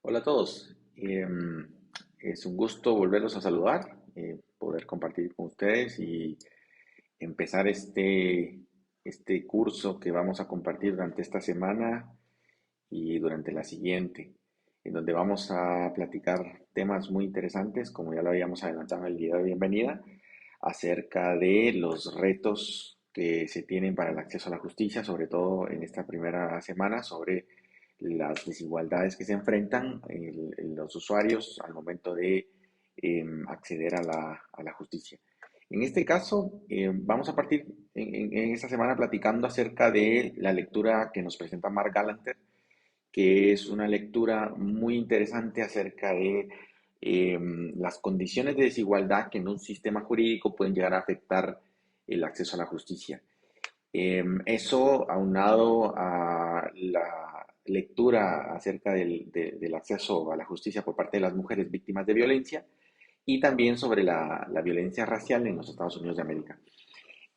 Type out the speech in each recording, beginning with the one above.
Hola a todos. Es un gusto volverlos a saludar, poder compartir con ustedes y empezar este curso que vamos a compartir durante esta semana y durante la siguiente, en donde vamos a platicar temas muy interesantes, como ya lo habíamos adelantado en el video de bienvenida, acerca de los retos que se tienen para el acceso a la justicia, sobre todo en esta primera semana, sobre las desigualdades que se enfrentan los usuarios al momento de acceder a la justicia. En este caso, vamos a partir en esta semana platicando acerca de la lectura que nos presenta Mark Galanter, que es una lectura muy interesante acerca de las condiciones de desigualdad que en un sistema jurídico pueden llegar a afectar el acceso a la justicia. Eso aunado a la lectura acerca del acceso a la justicia por parte de las mujeres víctimas de violencia y también sobre la violencia racial en los Estados Unidos de América.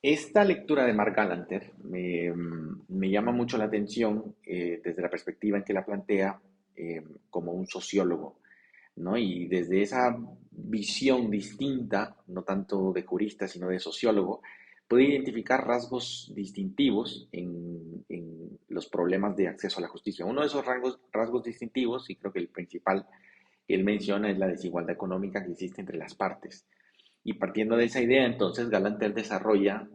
Esta lectura de Mark Galanter me llama mucho la atención desde la perspectiva en que la plantea como un sociólogo, ¿no? Y desde esa visión distinta, no tanto de jurista, sino de sociólogo, puede identificar rasgos distintivos en los problemas de acceso a la justicia. Uno de esos rasgos distintivos, y creo que el principal que él menciona, es la desigualdad económica que existe entre las partes. Y partiendo de esa idea, entonces Galanter desarrolla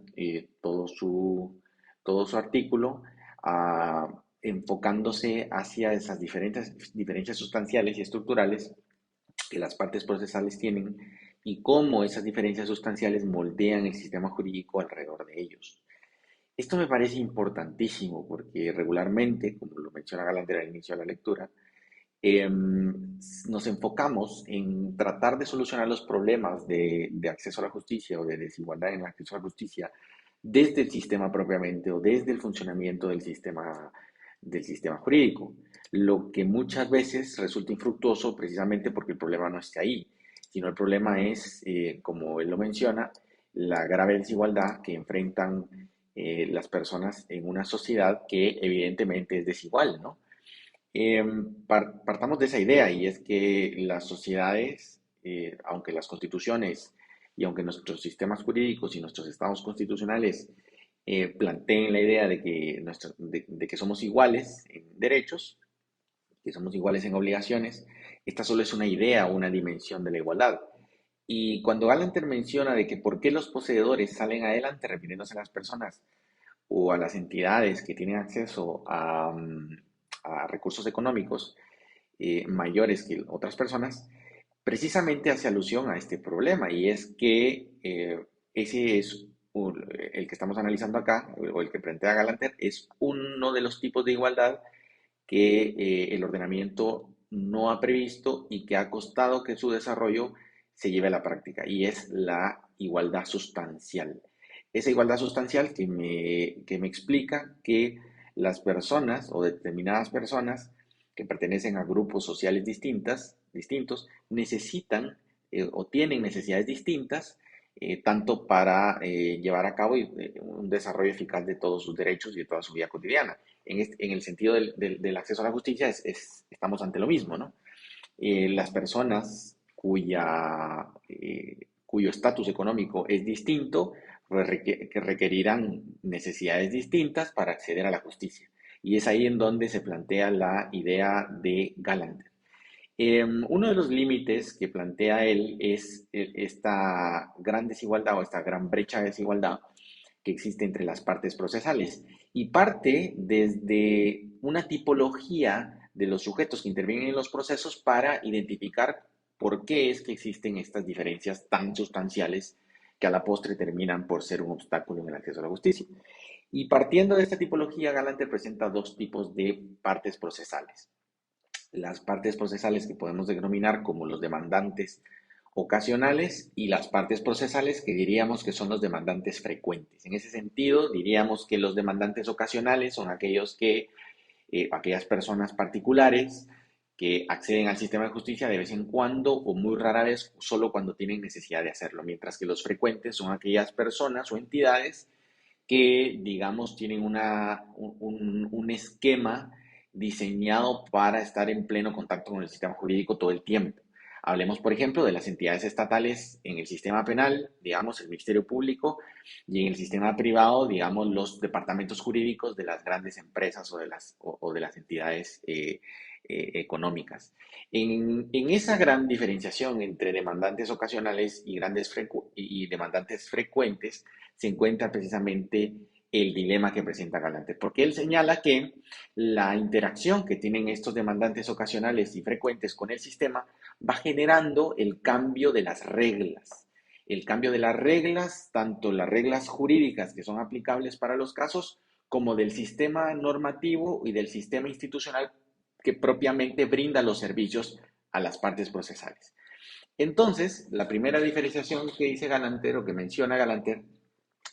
todo su artículo enfocándose hacia esas diferencias sustanciales y estructurales que las partes procesales tienen y cómo esas diferencias sustanciales moldean el sistema jurídico alrededor de ellos. Esto me parece importantísimo porque regularmente, como lo menciona Galanter al inicio de la lectura, nos enfocamos en tratar de solucionar los problemas de acceso a la justicia o de desigualdad en el acceso a la justicia desde el sistema propiamente o desde el funcionamiento del sistema jurídico, lo que muchas veces resulta infructuoso precisamente porque el problema no está ahí, sino el problema es, como él lo menciona, la grave desigualdad que enfrentan las personas en una sociedad que evidentemente es desigual, ¿no? Partamos de esa idea y es que las sociedades, aunque las constituciones y aunque nuestros sistemas jurídicos y nuestros estados constitucionales planteen la idea de que somos iguales en derechos, que somos iguales en obligaciones, esta solo es una idea o una dimensión de la igualdad. Y cuando Galanter menciona de que por qué los poseedores salen adelante, refiriéndose a las personas o a las entidades que tienen acceso a recursos económicos mayores que otras personas, precisamente hace alusión a este problema y es que ese es el que estamos analizando acá, o el que plantea Galanter, es uno de los tipos de igualdad que el ordenamiento no ha previsto y que ha costado que su desarrollo se lleve a la práctica, y es la igualdad sustancial. Esa igualdad sustancial que me explica que las personas o determinadas personas que pertenecen a grupos sociales distintos necesitan o tienen necesidades distintas, tanto para llevar a cabo un desarrollo eficaz de todos sus derechos y de toda su vida cotidiana. En el sentido del acceso a la justicia, estamos ante lo mismo, ¿no? Las personas cuyo estatus económico es distinto, que requerirán necesidades distintas para acceder a la justicia. Y es ahí en donde se plantea la idea de Gallander. Uno de los límites que plantea él es esta gran desigualdad o esta gran brecha de desigualdad que existe entre las partes procesales y parte desde una tipología de los sujetos que intervienen en los procesos para identificar por qué es que existen estas diferencias tan sustanciales que a la postre terminan por ser un obstáculo en el acceso a la justicia. Y partiendo de esta tipología, Galante presenta dos tipos de partes procesales. Las partes procesales que podemos denominar como los demandantes ocasionales y las partes procesales que diríamos que son los demandantes frecuentes. En ese sentido, diríamos que los demandantes ocasionales son aquellas personas particulares que acceden al sistema de justicia de vez en cuando o muy rara vez, solo cuando tienen necesidad de hacerlo, mientras que los frecuentes son aquellas personas o entidades que, digamos, tienen un esquema diseñado para estar en pleno contacto con el sistema jurídico todo el tiempo. Hablemos, por ejemplo, de las entidades estatales en el sistema penal, digamos, el Ministerio Público, y en el sistema privado, digamos, los departamentos jurídicos de las grandes empresas o de las entidades económicas. En esa gran diferenciación entre demandantes ocasionales y demandantes frecuentes se encuentra precisamente el dilema que presenta Galanter, porque él señala que la interacción que tienen estos demandantes ocasionales y frecuentes con el sistema va generando el cambio de las reglas. El cambio de las reglas, tanto las reglas jurídicas que son aplicables para los casos, como del sistema normativo y del sistema institucional que propiamente brinda los servicios a las partes procesales. Entonces, la primera diferenciación que dice Galanter o que menciona Galanter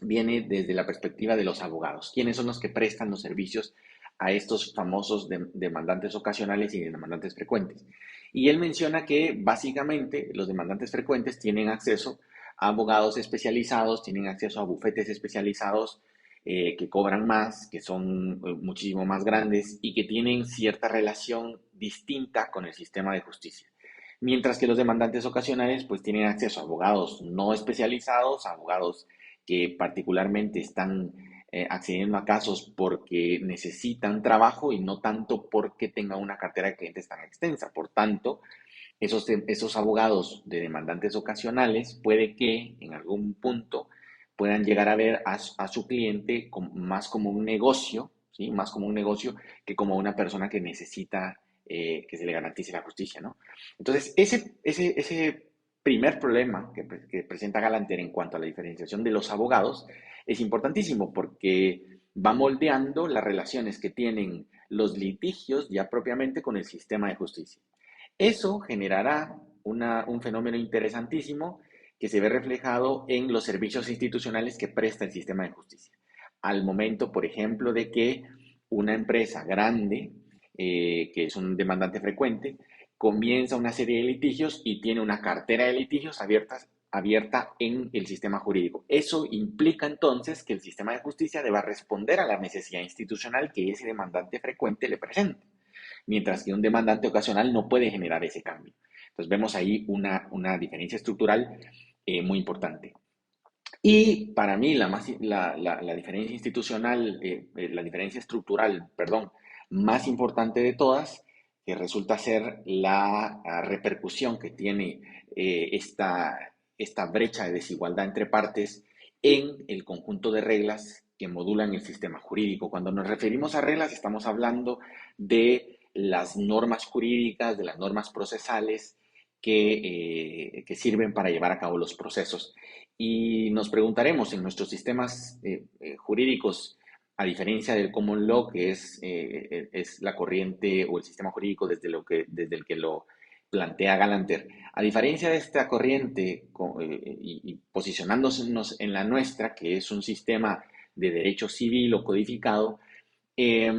viene desde la perspectiva de los abogados. ¿Quiénes son los que prestan los servicios a estos famosos demandantes ocasionales y demandantes frecuentes? Y él menciona que básicamente los demandantes frecuentes tienen acceso a abogados especializados, tienen acceso a bufetes especializados que cobran más, que son muchísimo más grandes y que tienen cierta relación distinta con el sistema de justicia. Mientras que los demandantes ocasionales pues tienen acceso a abogados no especializados, a abogados que particularmente están accediendo a casos porque necesitan trabajo y no tanto porque tengan una cartera de clientes tan extensa. Por tanto, esos abogados de demandantes ocasionales puede que en algún punto puedan llegar a ver a su cliente más como un negocio, ¿sí? Más como un negocio que como una persona que necesita que se le garantice la justicia, ¿no? Entonces, ese primer problema que presenta Galanter en cuanto a la diferenciación de los abogados es importantísimo porque va moldeando las relaciones que tienen los litigios ya propiamente con el sistema de justicia. Eso generará un fenómeno interesantísimo que se ve reflejado en los servicios institucionales que presta el sistema de justicia. Al momento, por ejemplo, de que una empresa grande, que es un demandante frecuente, comienza una serie de litigios y tiene una cartera de litigios abierta en el sistema jurídico. Eso implica entonces que el sistema de justicia deba responder a la necesidad institucional que ese demandante frecuente le presenta, mientras que un demandante ocasional no puede generar ese cambio. Entonces vemos ahí una diferencia estructural muy importante. Y para mí la diferencia institucional, la diferencia estructural, perdón, más importante de todas, que resulta ser la repercusión que tiene esta brecha de desigualdad entre partes en el conjunto de reglas que modulan el sistema jurídico. Cuando nos referimos a reglas, estamos hablando de las normas jurídicas, de las normas procesales que sirven para llevar a cabo los procesos. Y nos preguntaremos en nuestros sistemas jurídicos, a diferencia del common law, que es la corriente o el sistema jurídico desde el que lo plantea Galanter, a diferencia de esta corriente y posicionándonos en la nuestra, que es un sistema de derecho civil o codificado, eh,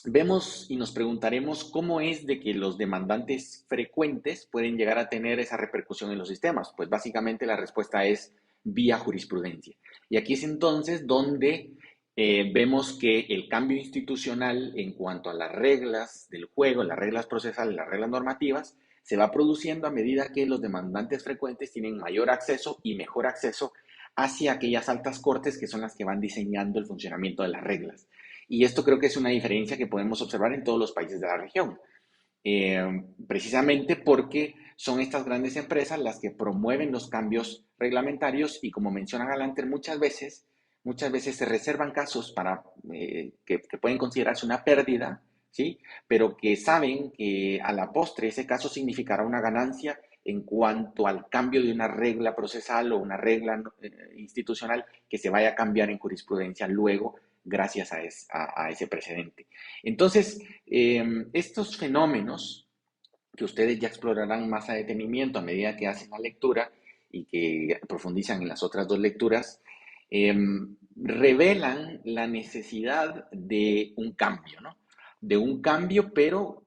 vemos y nos preguntaremos cómo es de que los demandantes frecuentes pueden llegar a tener esa repercusión en los sistemas. Pues básicamente la respuesta es vía jurisprudencia. Y aquí es entonces donde vemos que el cambio institucional en cuanto a las reglas del juego, las reglas procesales, las reglas normativas, se va produciendo a medida que los demandantes frecuentes tienen mayor acceso y mejor acceso hacia aquellas altas cortes que son las que van diseñando el funcionamiento de las reglas. Y esto creo que es una diferencia que podemos observar en todos los países de la región, precisamente porque son estas grandes empresas las que promueven los cambios reglamentarios y, como menciona Galanter, muchas veces se reservan casos que pueden considerarse una pérdida, ¿sí? Pero que saben que a la postre ese caso significará una ganancia en cuanto al cambio de una regla procesal o una regla institucional que se vaya a cambiar en jurisprudencia luego gracias a ese precedente. Entonces, estos fenómenos que ustedes ya explorarán más a detenimiento a medida que hacen la lectura y que profundizan en las otras dos lecturas, revelan la necesidad de un cambio, ¿no? De un cambio, pero,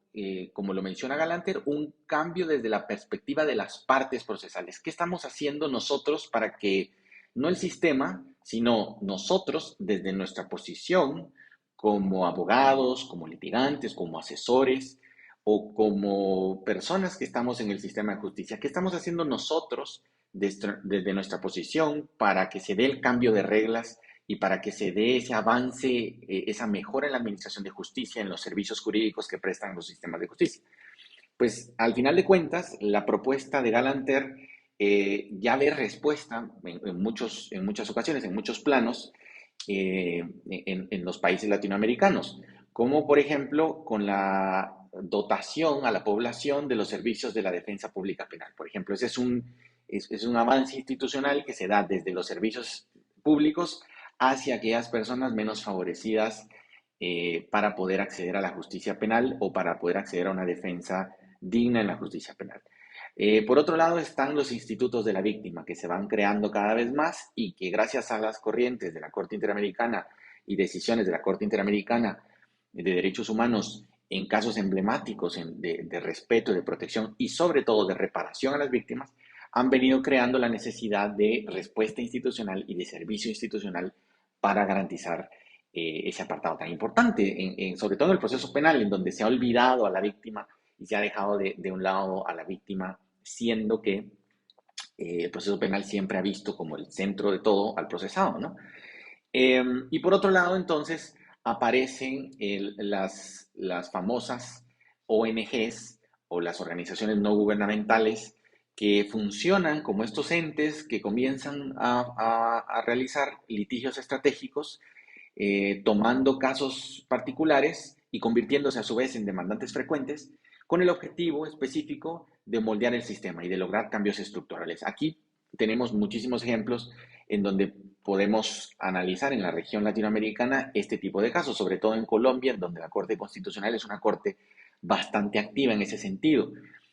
como lo menciona Galanter, un cambio desde la perspectiva de las partes procesales. ¿Qué estamos haciendo nosotros para que no el sistema, sino nosotros, desde nuestra posición como abogados, como litigantes, como asesores o como personas que estamos en el sistema de justicia. ¿Qué estamos haciendo nosotros desde nuestra posición para que se dé el cambio de reglas y para que se dé ese avance, esa mejora en la administración de justicia, en los servicios jurídicos que prestan los sistemas de justicia? Pues al final de cuentas, la propuesta de Galanter ya ve respuesta en muchas ocasiones, en muchos planos, en los países latinoamericanos, como por ejemplo con la dotación a la población de los servicios de la defensa pública penal. Por ejemplo, ese es un avance institucional que se da desde los servicios públicos hacia aquellas personas menos favorecidas para poder acceder a la justicia penal o para poder acceder a una defensa digna en la justicia penal. Por otro lado están los institutos de la víctima que se van creando cada vez más y que gracias a las corrientes de la Corte Interamericana y decisiones de la Corte Interamericana de Derechos Humanos en casos emblemáticos de respeto, de protección y sobre todo de reparación a las víctimas, han venido creando la necesidad de respuesta institucional y de servicio institucional para garantizar ese apartado tan importante, sobre todo en el proceso penal, en donde se ha olvidado a la víctima y se ha dejado de un lado a la víctima, siendo que el proceso penal siempre ha visto como el centro de todo al procesado, ¿no? Y por otro lado, entonces, aparecen las famosas ONGs o las organizaciones no gubernamentales que funcionan como estos entes que comienzan a realizar litigios estratégicos, tomando casos particulares y convirtiéndose a su vez en demandantes frecuentes, con el objetivo específico de moldear el sistema y de lograr cambios estructurales. Aquí tenemos muchísimos ejemplos en donde podemos analizar en la región latinoamericana este tipo de casos, sobre todo en Colombia, en donde la Corte Constitucional es una corte bastante activa en ese sentido.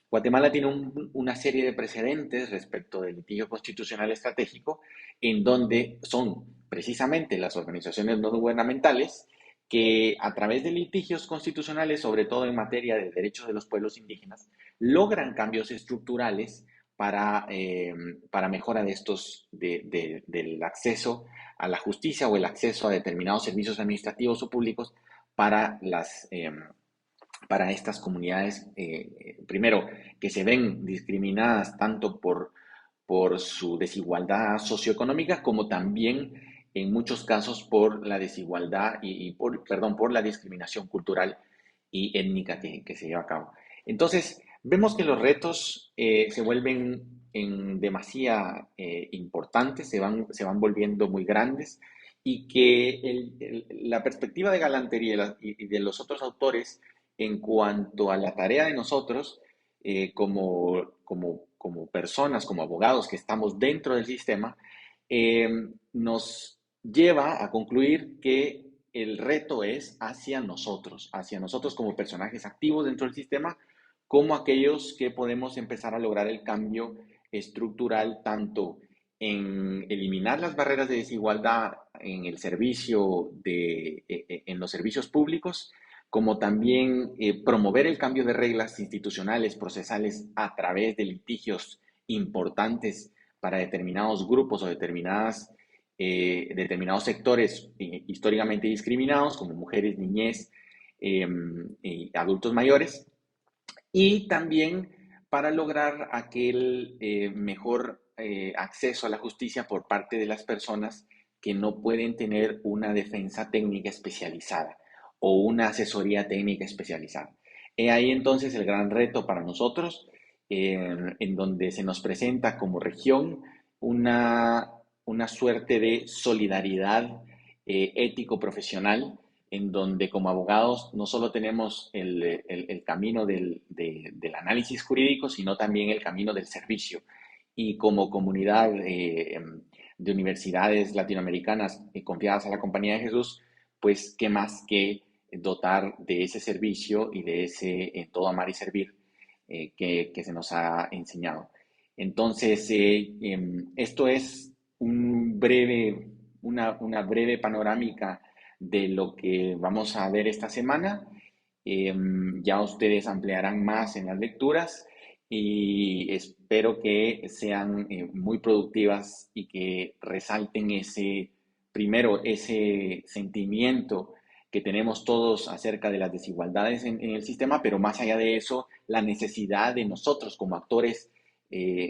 Guatemala tiene una serie de precedentes respecto del litigio constitucional estratégico, en donde son precisamente las organizaciones no gubernamentales que a través de litigios constitucionales, sobre todo en materia de derechos de los pueblos indígenas, logran cambios estructurales para mejora de del acceso a la justicia o el acceso a determinados servicios administrativos o públicos para para estas comunidades, primero, que se ven discriminadas tanto por su desigualdad socioeconómica como también en muchos casos por la desigualdad perdón, por la discriminación cultural y étnica que se lleva a cabo. Entonces, vemos que los retos se vuelven en demasía importantes, se van volviendo muy grandes y que la perspectiva de Galantería y de los otros autores en cuanto a la tarea de nosotros como personas, como abogados que estamos dentro del sistema, eh, nos lleva a concluir que el reto es hacia nosotros como personajes activos dentro del sistema, como aquellos que podemos empezar a lograr el cambio estructural tanto en eliminar las barreras de desigualdad en el servicio en los servicios públicos, como también promover el cambio de reglas institucionales, procesales a través de litigios importantes para determinados grupos o determinados sectores históricamente discriminados, como mujeres, niñez y adultos mayores, y también para lograr aquel mejor acceso a la justicia por parte de las personas que no pueden tener una defensa técnica especializada o una asesoría técnica especializada. He ahí entonces el gran reto para nosotros, en donde se nos presenta como región una, una suerte de solidaridad ético-profesional en donde como abogados no solo tenemos el camino del análisis jurídico, sino también el camino del servicio. Y como comunidad de universidades latinoamericanas confiadas a la Compañía de Jesús, pues qué más que dotar de ese servicio y de ese todo amar y servir que se nos ha enseñado. Entonces, esto es una breve panorámica de lo que vamos a ver esta semana. Ya ustedes ampliarán más en las lecturas y espero que sean muy productivas y que resalten primero, ese sentimiento que tenemos todos acerca de las desigualdades en el sistema, pero más allá de eso, la necesidad de nosotros como actores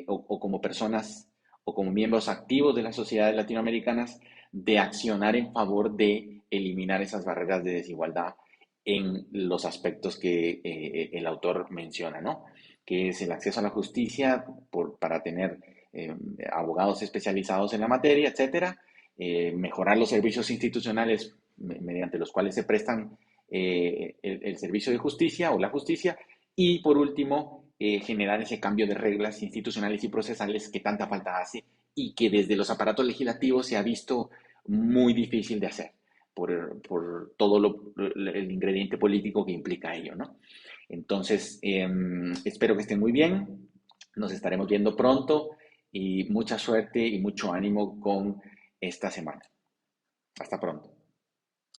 o como personas o como miembros activos de las sociedades latinoamericanas de accionar en favor de eliminar esas barreras de desigualdad en los aspectos que el autor menciona, ¿no? Que es el acceso a la justicia para tener eh, abogados especializados en la materia, etcétera, mejorar los servicios institucionales mediante los cuales se prestan el servicio de justicia o la justicia, y por último, generar ese cambio de reglas institucionales y procesales que tanta falta hace y que desde los aparatos legislativos se ha visto muy difícil de hacer por todo el ingrediente político que implica ello, ¿no? Entonces, espero que estén muy bien, nos estaremos viendo pronto y mucha suerte y mucho ánimo con esta semana. Hasta pronto.